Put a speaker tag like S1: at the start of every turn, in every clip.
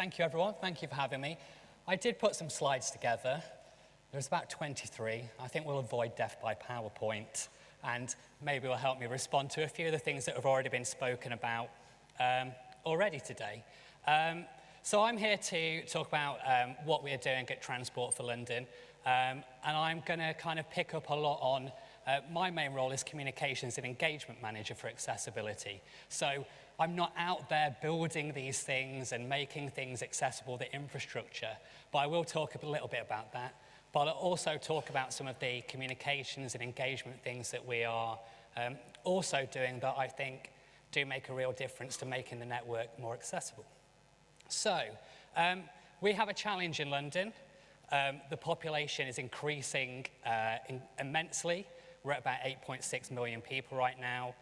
S1: Thank you, everyone. Thank you for having me. I did put some slides together. There's about 23. I think we'll avoid death by PowerPoint, and maybe will help me respond to a few of the things that have already been spoken about already today. So I'm here to talk about what we are doing at Transport for London, and I'm going to kind of pick up a lot on my main role is communications and engagement manager for accessibility. So I'm not out there building these things and making things accessible, the infrastructure, but I will talk a little bit about that. But I'll also talk about some of the communications and engagement things that we are also doing that I think do make a real difference to making the network more accessible. So we have a challenge in London. The population is increasing immensely. We're at about 8.6 million people right now.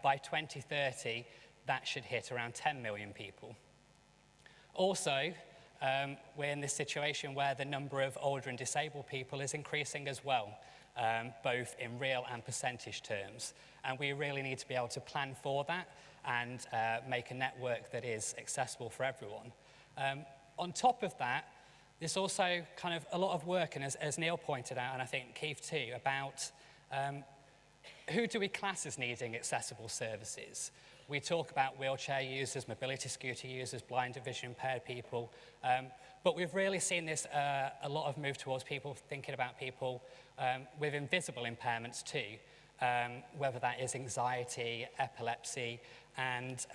S1: By 2030, that should hit around 10 million people. Also, we're in this situation where the number of older and disabled people is increasing as well, both in real and percentage terms. And we really need to be able to plan for that and make a network that is accessible for everyone. On top of that, there's also kind of a lot of work, and as Neil pointed out, and I think Keith too, about who do we class as needing accessible services? We talk about wheelchair users, mobility scooter users, blind and vision impaired people, but we've really seen this a lot of move towards people thinking about people with invisible impairments too, whether that is anxiety, epilepsy, and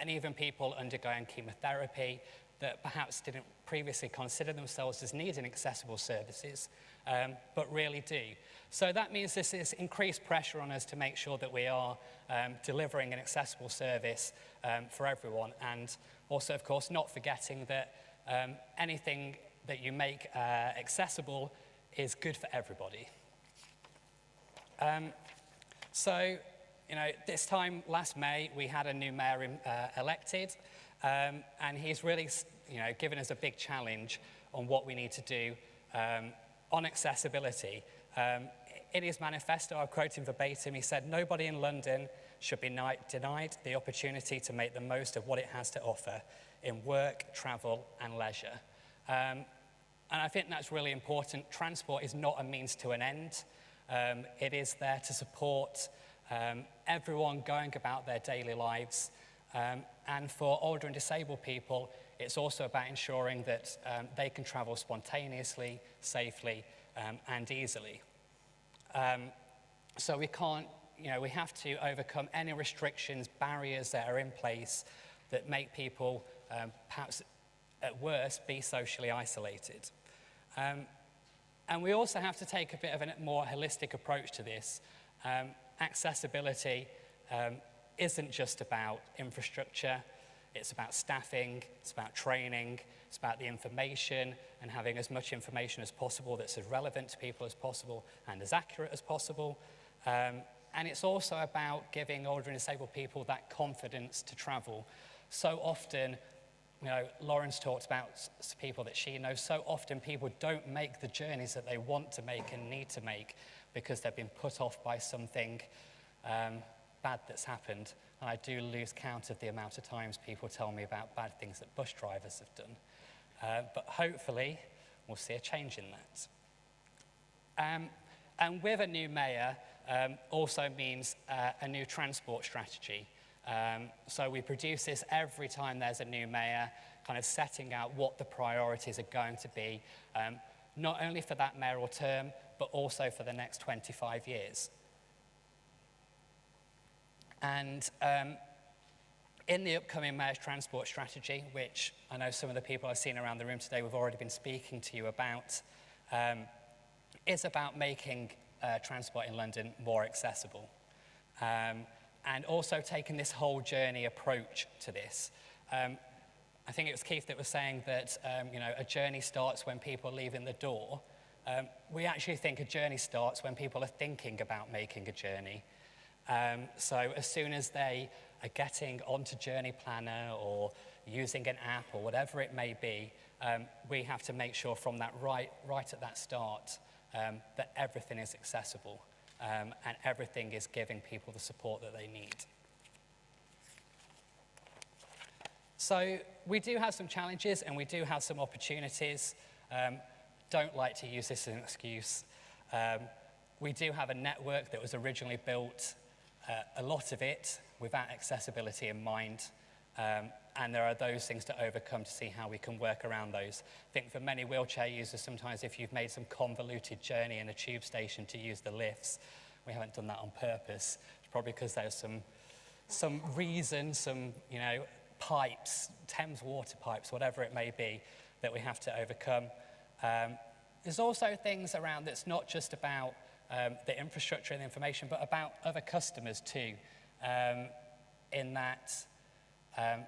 S1: even people undergoing chemotherapy that perhaps didn't previously consider themselves as needing accessible services, but really do. So that means this is increased pressure on us to make sure that we are delivering an accessible service for everyone, and also, of course, not forgetting that anything that you make accessible is good for everybody. So, you know, this time last May, we had a new mayor elected, and he's really, you know, given us a big challenge on what we need to do on accessibility. In his manifesto, I'll quote him verbatim, he said, "Nobody in London should be denied the opportunity to make the most of what it has to offer in work, travel, and leisure." And I think that's really important. Transport is not a means to an end. It is there to support everyone going about their daily lives. And for older and disabled people, it's also about ensuring that they can travel spontaneously, safely, and easily. So we can't, you know, we have to overcome any restrictions, barriers that are in place that make people, perhaps at worst, be socially isolated. And we also have to take a bit of a more holistic approach to this. Accessibility isn't just about infrastructure. It's about staffing, it's about training, it's about the information and having as much information as possible that's as relevant to people as possible and as accurate as possible. And it's also about giving older and disabled people that confidence to travel. So often, you know, Lauren's talked about people that she knows, so often people don't make the journeys that they want to make and need to make because they've been put off by something bad that's happened. And I do lose count of the amount of times people tell me about bad things that bus drivers have done. But hopefully, we'll see a change in that. And with a new mayor also means a new transport strategy. So we produce this every time there's a new mayor, kind of setting out what the priorities are going to be, not only for that mayoral term, but also for the next 25 years. And in the upcoming Mayor's Transport Strategy, which I know some of the people I've seen around the room today have already been speaking to you about, is about making transport in London more accessible. And also taking this whole journey approach to this. I think it was Keith that was saying that you know, a journey starts when people are leaving the door. We actually think a journey starts when people are thinking about making a journey. So as soon as they are getting onto Journey Planner or using an app or whatever it may be, we have to make sure from that right at that start that everything is accessible and everything is giving people the support that they need. So we do have some challenges and we do have some opportunities. Don't like to use this as an excuse. We do have a network that was originally built, a lot of it, without accessibility in mind. And there are those things to overcome to see how we can work around those. I think for many wheelchair users, sometimes if you've made some convoluted journey in a tube station to use the lifts, we haven't done that on purpose. It's probably because there's some reason, some, pipes, Thames water pipes, whatever it may be, that we have to overcome. There's also things around that's not just about the infrastructure and the information, but about other customers too, in that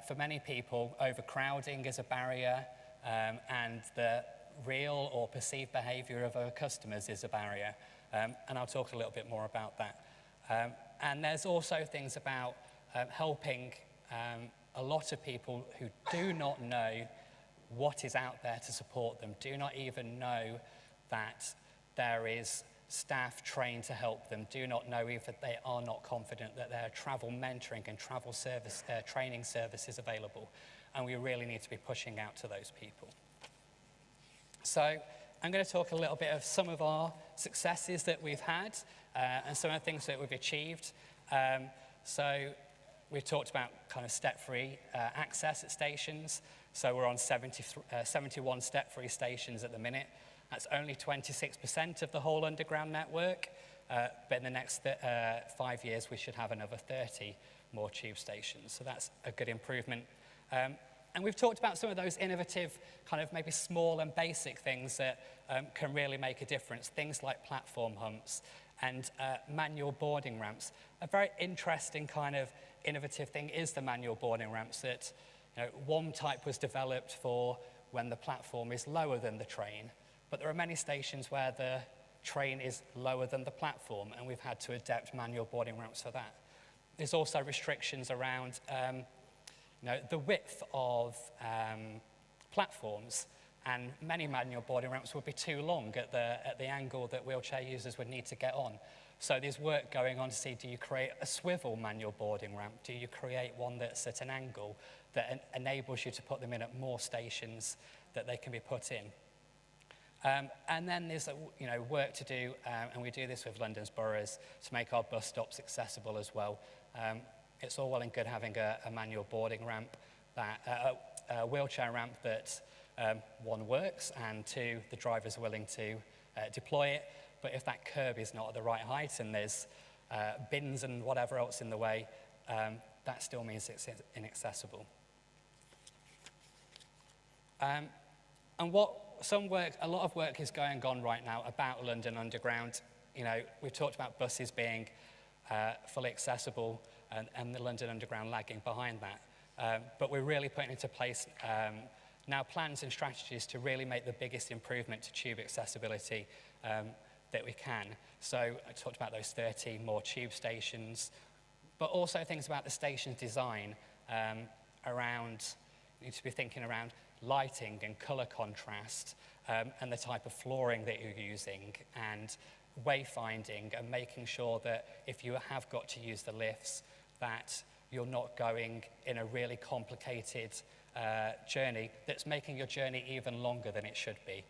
S1: for many people, overcrowding is a barrier, and the real or perceived behavior of our customers is a barrier. And I'll talk a little bit more about that. And there's also things about helping a lot of people who do not know what is out there to support them, do not even know that there is staff trained to help them, do not know if they are not confident that there are travel mentoring and travel service, training services available. And we really need to be pushing out to those people. So I'm going to talk a little bit of some of our successes that we've had and some of the things that we've achieved. So we've talked about kind of step-free access at stations. So we're on 71 step-free stations at the minute. That's only 26% of the whole underground network. But in the next 5 years, we should have another 30 more tube stations. So that's a good improvement. And we've talked about some of those innovative, kind of maybe small and basic things that can really make a difference. Things like platform humps and manual boarding ramps. A very interesting kind of innovative thing is the manual boarding ramps that, one type was developed for when the platform is lower than the train, but there are many stations where the train is lower than the platform, and we've had to adapt manual boarding ramps for that. There's also restrictions around the width of platforms, and many manual boarding ramps would be too long at the angle that wheelchair users would need to get on. So there's work going on to see, do you create a swivel manual boarding ramp? Do you create one that's at an angle that enables you to put them in at more stations that they can be put in? And then there's work to do, and we do this with London's boroughs, to make our bus stops accessible as well. It's all well and good having a manual boarding ramp, a wheelchair ramp that one, works, and two, the driver's willing to deploy it. But if that curb is not at the right height and there's bins and whatever else in the way, that still means it's inaccessible. And a lot of work is going on right now about London Underground. We've talked about buses being fully accessible and the London Underground lagging behind that. But we're really putting into place now plans and strategies to really make the biggest improvement to tube accessibility that we can. So I talked about those 30 more tube stations, but also things about the station's design around, you need to be thinking around lighting and color contrast and the type of flooring that you're using and wayfinding and making sure that if you have got to use the lifts, that you're not going in a really complicated journey that's making your journey even longer than it should be.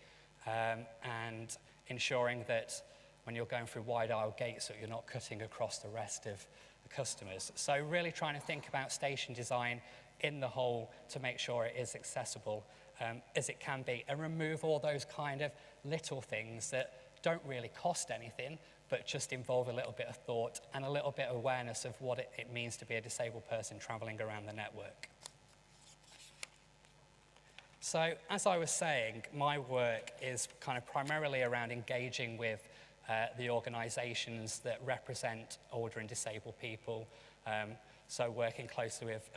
S1: And ensuring that when you're going through wide aisle gates that you're not cutting across the rest of the customers. So really trying to think about station design in the whole to make sure it is accessible as it can be, and remove all those kind of little things that don't really cost anything, but just involve a little bit of thought and a little bit of awareness of what it means to be a disabled person traveling around the network. So as I was saying, my work is kind of primarily around engaging with the organisations that represent older and disabled people. So working closely with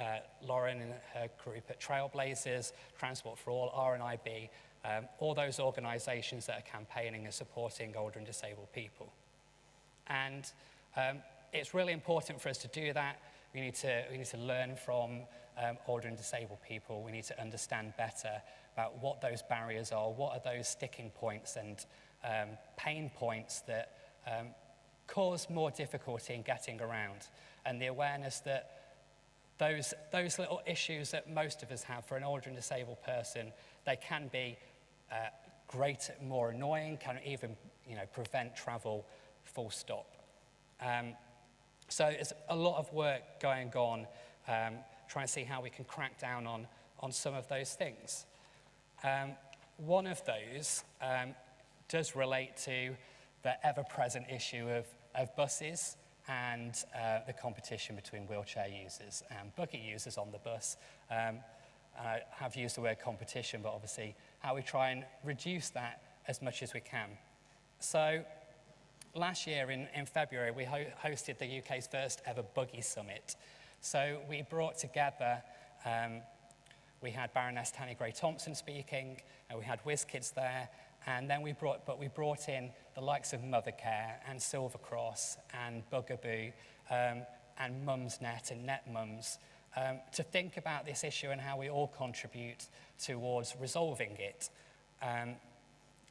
S1: Lauren and her group at Trailblazers, Transport for All, RNIB, all those organisations that are campaigning and supporting older and disabled people. And it's really important for us to do that. We need to learn from older and disabled people. We need to understand better about what those barriers are, what are those sticking points and pain points that cause more difficulty in getting around, and the awareness that those little issues that most of us have for an older and disabled person, they can be more annoying, can even prevent travel full stop. So it's a lot of work going on trying to see how we can crack down on some of those things. One of those does relate to the ever-present issue of buses and the competition between wheelchair users and buggy users on the bus. I have used the word competition, but obviously how we try and reduce that as much as we can. So last year in February, we hosted the UK's first ever buggy summit. So we brought together, we had Baroness Tanni Gray-Thompson speaking, and we had WizKids there, and then we brought in the likes of Mothercare and Silver Cross and Bugaboo and Mumsnet and NetMums to think about this issue and how we all contribute towards resolving it.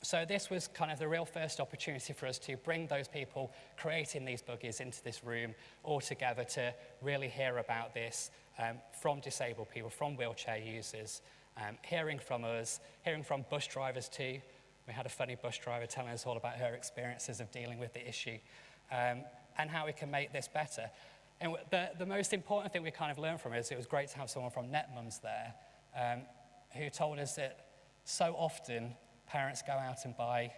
S1: So this was kind of the real first opportunity for us to bring those people creating these buggies into this room all together to really hear about this from disabled people, from wheelchair users, hearing from us, hearing from bus drivers too. We had a funny bus driver telling us all about her experiences of dealing with the issue and how we can make this better. And the most important thing we kind of learned from it is it was great to have someone from NetMums there who told us that so often parents go out and buy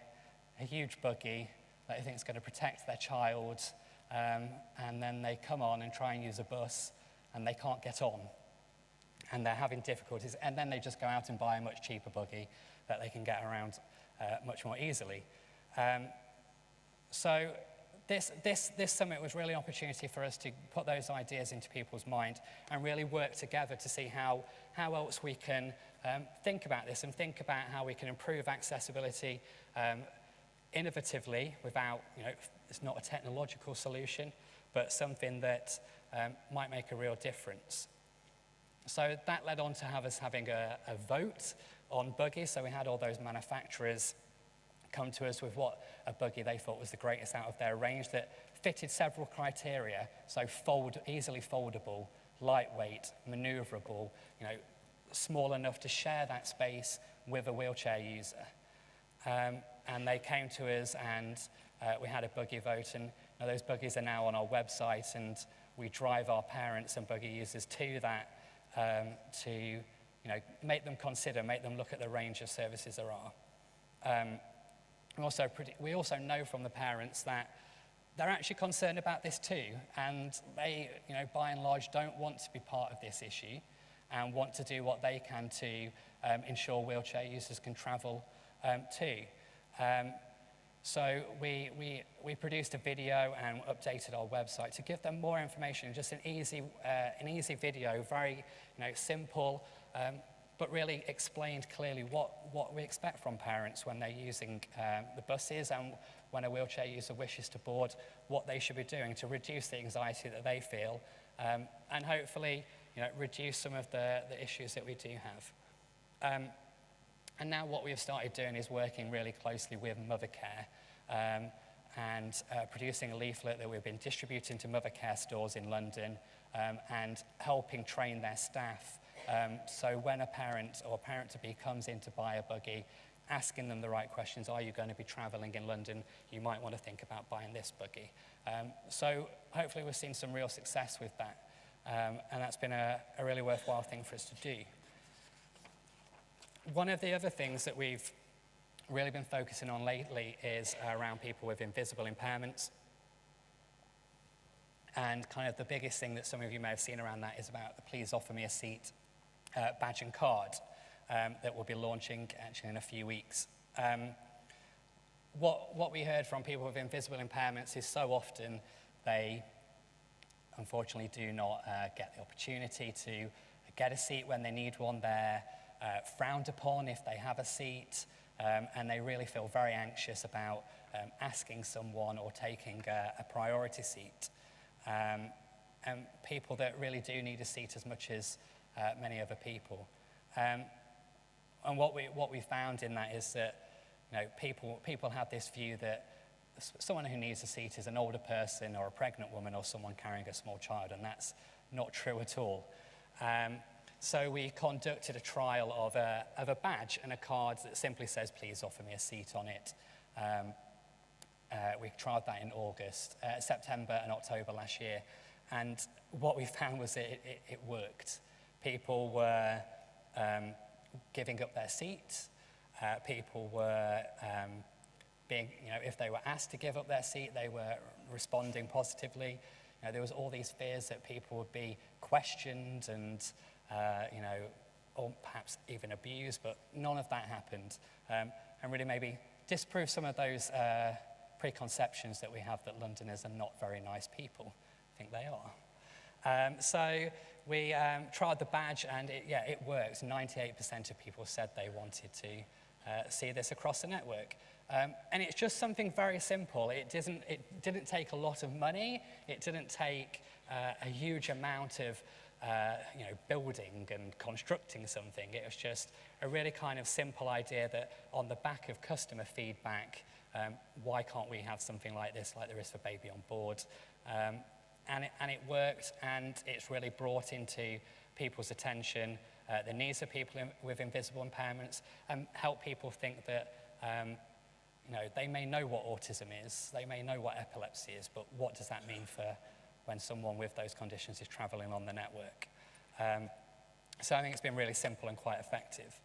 S1: a huge buggy that they think is going to protect their child, and then they come on and try and use a bus and they can't get on and they're having difficulties, and then they just go out and buy a much cheaper buggy that they can get around much more easily. So this summit was really an opportunity for us to put those ideas into people's mind and really work together to see how else we can think about this and think about how we can improve accessibility innovatively without, it's not a technological solution, but something that might make a real difference. So that led on to us having a vote on buggies. So we had all those manufacturers come to us with what a buggy they thought was the greatest out of their range that fitted several criteria. So easily foldable, lightweight, maneuverable, small enough to share that space with a wheelchair user. And they came to us and we had a buggy vote, and those buggies are now on our website, and we drive our parents and buggy users to that to make them consider, make them look at the range of services there are. We also know from the parents that they're actually concerned about this too, and they, by and large, don't want to be part of this issue and want to do what they can to ensure wheelchair users can travel too. So we produced a video and updated our website to give them more information, just an easy video, very simple, but really explained clearly what we expect from parents when they're using the buses, and when a wheelchair user wishes to board, what they should be doing to reduce the anxiety that they feel, and hopefully reduce some of the issues that we do have. And now what we've started doing is working really closely with Mothercare and producing a leaflet that we've been distributing to Mothercare stores in London and helping train their staff. So when a parent or parent-to-be comes in to buy a buggy, asking them the right questions. Are you going to be travelling in London? You might want to think about buying this buggy. So hopefully we've seen some real success with that. And that's been a really worthwhile thing for us to do. One of the other things that we've really been focusing on lately is around people with invisible impairments. And kind of the biggest thing that some of you may have seen around that is about the Please Offer Me a Seat badge and card that we'll be launching actually in a few weeks. What we heard from people with invisible impairments is so often they unfortunately do not get the opportunity to get a seat when they need one. They're frowned upon if they have a seat, and they really feel very anxious about asking someone or taking a priority seat. And people that really do need a seat as much as many other people. And what we found in that is that people have this view that someone who needs a seat is an older person or a pregnant woman or someone carrying a small child, and that's not true at all. So we conducted a trial of a badge and a card that simply says, please offer me a seat on it. We trialled that in September and October last year. And what we found was it worked. People were giving up their seats. People were if they were asked to give up their seat, they were responding positively. There was all these fears that people would be questioned and, or perhaps even abused, but none of that happened. And really maybe disprove some of those preconceptions that we have that Londoners are not very nice people. I think they are. So we tried the badge, and it works. 98% of people said they wanted to see this across the network. And it's just something very simple. It didn't take a lot of money. It didn't take a huge amount of building and constructing something. It was just a really kind of simple idea that on the back of customer feedback, why can't we have something like this, like there is for Baby on Board? And it worked, and it's really brought into people's attention the needs of people with invisible impairments, and help people think that they may know what autism is, they may know what epilepsy is, but what does that mean for when someone with those conditions is traveling on the network? So I think it's been really simple and quite effective.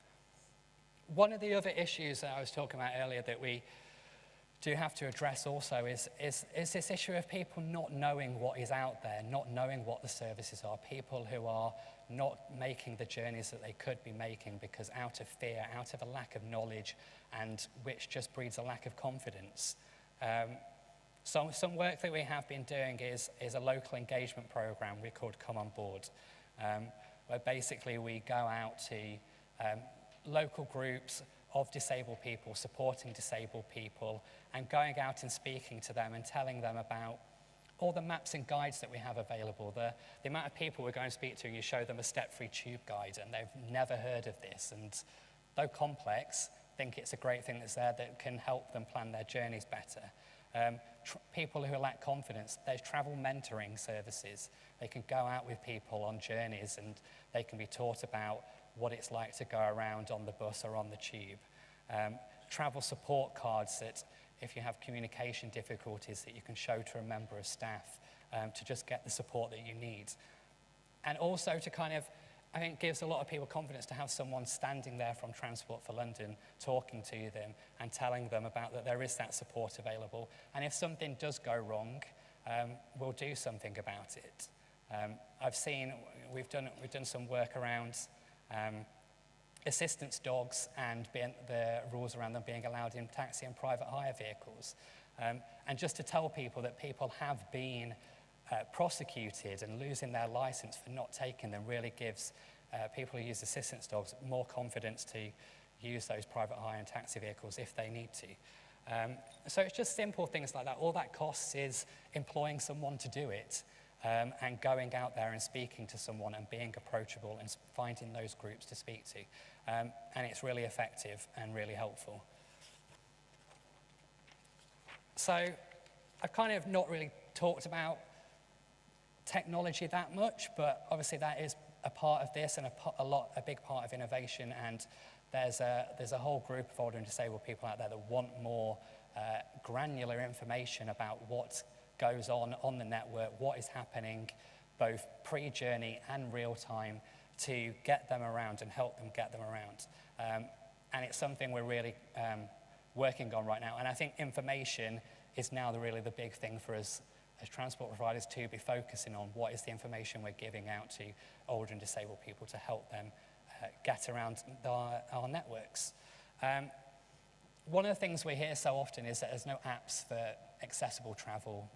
S1: One of the other issues that I was talking about earlier that we do have to address also is this issue of people not knowing what is out there, not knowing what the services are, people who are not making the journeys that they could be making because out of fear, out of a lack of knowledge, and which just breeds a lack of confidence. So some work that we have been doing is a local engagement program we called Come On Board, where basically we go out to local groups of disabled people, supporting disabled people, and going out and speaking to them and telling them about all the maps and guides that we have available. The amount of people we're going to speak to, you show them a step-free tube guide and they've never heard of this, and though complex, think it's a great thing that's there that can help them plan their journeys better. People who lack confidence, there's travel mentoring services. They can go out with people on journeys and they can be taught about what it's like to go around on the bus or on the tube. Travel support cards that if you have communication difficulties that you can show to a member of staff to just get the support that you need. And also to kind of, I think, gives a lot of people confidence to have someone standing there from Transport for London talking to them and telling them about that there is that support available. And if something does go wrong, we'll do something about it. I've seen, we've done some work around assistance dogs and the rules around them being allowed in taxi and private hire vehicles. And just to tell people that people have been prosecuted and losing their license for not taking them really gives people who use assistance dogs more confidence to use those private hire and taxi vehicles if they need to. So it's just simple things like that. All that costs is employing someone to do it. And going out there and speaking to someone and being approachable and finding those groups to speak to. And it's really effective and really helpful. So I've kind of not really talked about technology that much, but obviously that is a part of this and a big part of innovation. And there's a whole group of older and disabled people out there that want more granular information about what goes on the network, what is happening both pre-journey and real time to get them around and help them get them around. And it's something we're really working on right now. And I think information is now really the big thing for us as transport providers to be focusing on. What is the information we're giving out to older and disabled people to help them get around our networks. One of the things we hear so often is that there's no apps for accessible travel.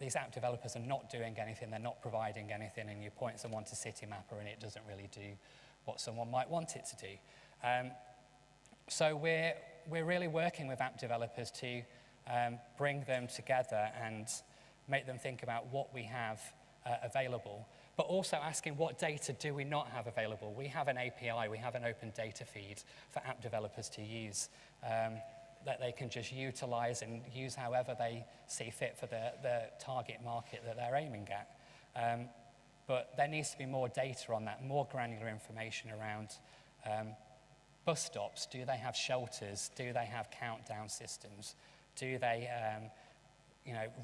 S1: These app developers are not doing anything, they're not providing anything, and you point someone to Citymapper and it doesn't really do what someone might want it to do. So we're really working with app developers to bring them together and make them think about what we have available, but also asking what data do we not have available. We have an API, we have an open data feed for app developers to use. that they can just utilize and use however they see fit for the target market that they're aiming at. But there needs to be more data on that, more granular information around bus stops. Do they have shelters? Do they have countdown systems? Do they,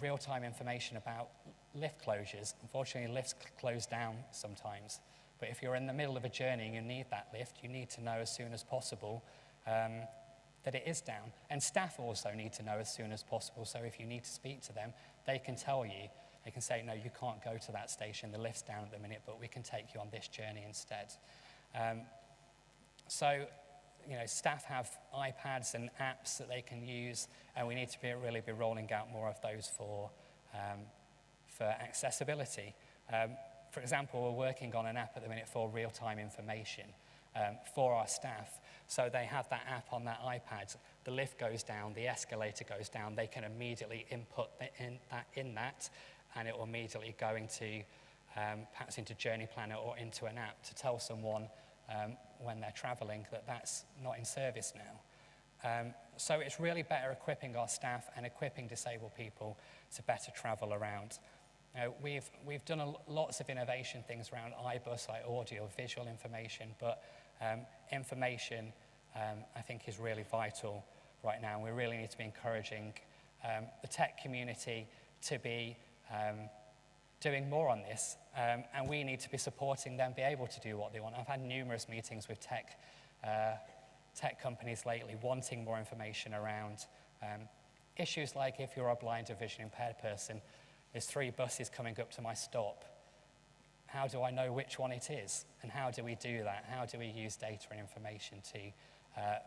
S1: real-time information about lift closures? Unfortunately, lifts close down sometimes. But if you're in the middle of a journey and you need that lift, you need to know as soon as possible that it is down. And staff also need to know as soon as possible. So if you need to speak to them, they can tell you. They can say, no, you can't go to that station. The lift's down at the minute, but we can take you on this journey instead. Staff have iPads and apps that they can use, and we need to really be rolling out more of those for accessibility. For example, we're working on an app at the minute for real-time information for our staff. So they have that app on their iPads. The lift goes down, the escalator goes down. They can immediately input in that, and it will immediately go into perhaps into Journey Planner or into an app to tell someone when they're traveling that that's not in service now. So it's really better equipping our staff and equipping disabled people to better travel around. We've done lots of innovation things around iBus, like audio, visual information, but information I think is really vital right now. We really need to be encouraging the tech community to be doing more on this, and we need to be supporting them be able to do what they want. I've had numerous meetings with tech companies lately wanting more information around issues like if you're a blind or vision impaired person, there's 3 buses coming up to my stop. How do I know which one it is? And how do we do that? How do we use data and information to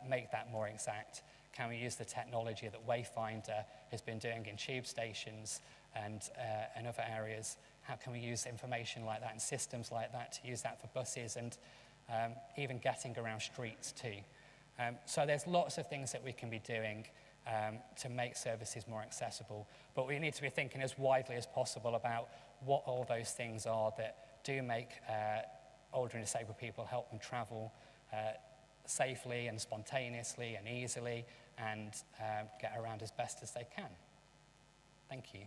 S1: make that more exact? Can we use the technology that Wayfinder has been doing in tube stations and other areas? How can we use information like that and systems like that to use that for buses and even getting around streets too? So there's lots of things that we can be doing to make services more accessible, but we need to be thinking as widely as possible about what all those things are that do make older and disabled people, help them travel safely and spontaneously and easily and get around as best as they can. Thank you.